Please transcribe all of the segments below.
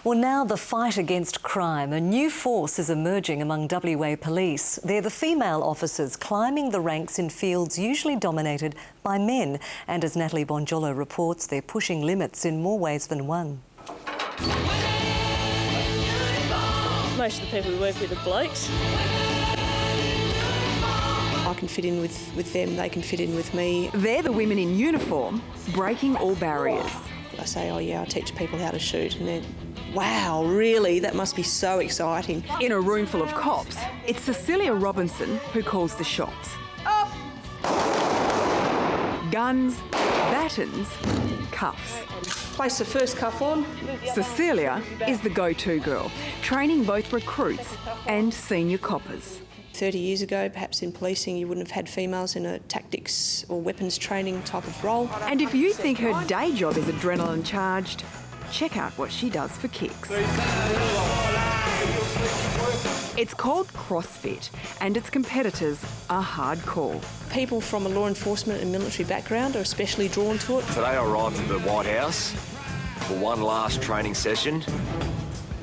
Well, now the fight against crime. A new force is emerging among WA police. They're the female officers climbing the ranks in fields usually dominated by men. And as Natalie Bonjolo reports, they're pushing limits in more ways than one. Most of the people we work with are blokes. I can fit in with them, they can fit in with me. They're the women in uniform, breaking all barriers. I say, oh yeah, I teach people how to shoot, and they're, wow, really? That must be so exciting. In a room full of cops, it's Cecilia Robinson who calls the shots. Up! Guns, batons, cuffs. Place the first cuff on. Cecilia is the go-to girl, training both recruits and senior coppers. 30 years ago, perhaps in policing, you wouldn't have had females in a tactics or weapons training type of role. And if you think her day job is adrenaline charged, check out what she does for kicks. It's called CrossFit, and its competitors are hardcore. People from a law enforcement and military background are especially drawn to it. Today I arrived at the White House for one last training session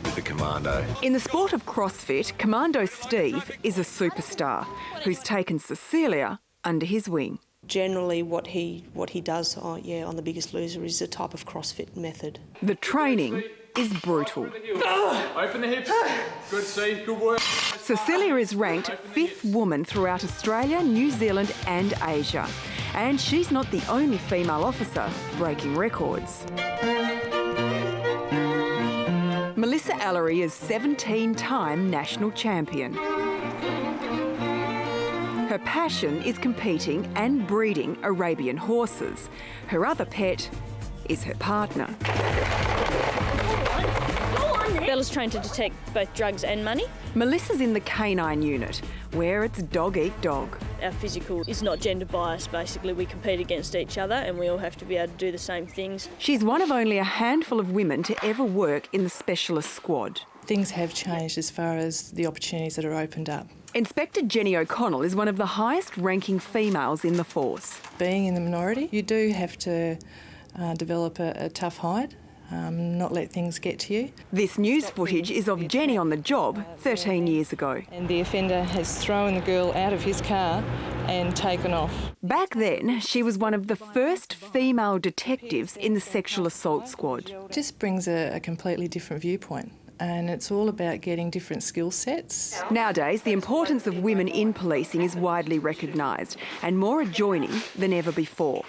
with the Commando. In the sport of CrossFit, Commando Steve is a superstar who's taken Cecilia under his wing. Generally what he does on The Biggest Loser is a type of CrossFit method. The training is brutal. Open the hips. Good, C. Good work. Cecilia is ranked 5th woman throughout Australia, New Zealand and Asia. And she's not the only female officer breaking records. Melissa Allery is 17-time national champion. Her passion is competing and breeding Arabian horses. Her other pet is her partner. Bella's trained to detect both drugs and money. Melissa's in the canine unit, where it's dog eat dog. Our physical is not gender biased, basically. We compete against each other and we all have to be able to do the same things. She's one of only a handful of women to ever work in the specialist squad. Things have changed as far as the opportunities that are opened up. Inspector Jenny O'Connell is one of the highest-ranking females in the force. Being in the minority, you do have to develop a tough hide, not let things get to you. This news footage is of Jenny on the job 13 years ago. And the offender has thrown the girl out of his car and taken off. Back then, she was one of the first female detectives in the sexual assault squad. It just brings a completely different viewpoint. And it's all about getting different skill sets. Nowadays, the importance of women in policing is widely recognised, and more are joining than ever before.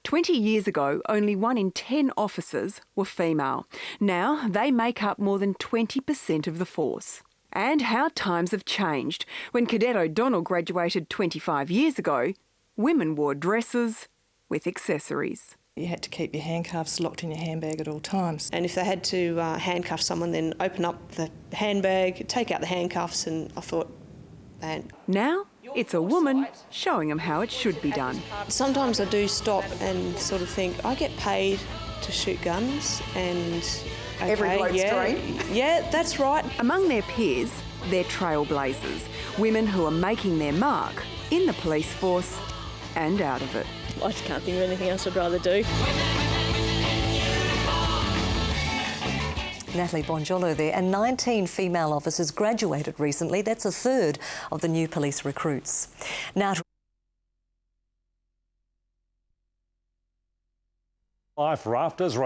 20 years ago, only 1 in 10 officers were female. Now, they make up more than 20% of the force. And how times have changed. When Cadet O'Donnell graduated 25 years ago, women wore dresses with accessories. You had to keep your handcuffs locked in your handbag at all times. And if they had to handcuff someone, then open up the handbag, take out the handcuffs, and I thought, man. Now, it's a woman showing them how it should be done. Sometimes I do stop and sort of think, I get paid to shoot guns and... Okay, Every bloke's dream. Yeah, that's right. Among their peers, they're trailblazers, women who are making their mark in the police force and out of it. I just can't think of anything else I'd rather do. Natalie Bonjolo there. And 19 female officers graduated recently. That's a third of the new police recruits. Now Life rafters.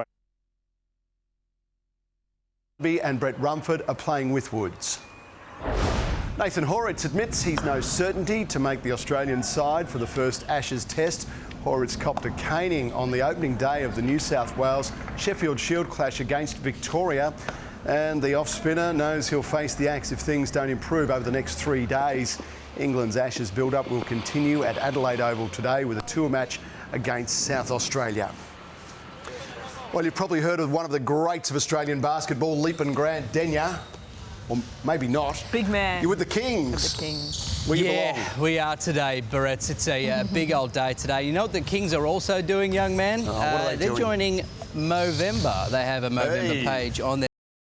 And Brett Rumford are playing with Woods. Nathan Horwitz admits he's no certainty to make the Australian side for the first Ashes test. Horwitz copped a caning on the opening day of the New South Wales Sheffield Shield clash against Victoria. And the off-spinner knows he'll face the axe if things don't improve over the next 3 days. England's Ashes build-up will continue at Adelaide Oval today with a tour match against South Australia. Well, you've probably heard of one of the greats of Australian basketball, Leaping Grant Denyer. Or maybe not. Big man. You're with the Kings. With the Kings. Where you belong. We are today, Barretts. It's a big old day today. You know what the Kings are also doing, young man? What are they they're doing? joining Movember. They have a Movember page on their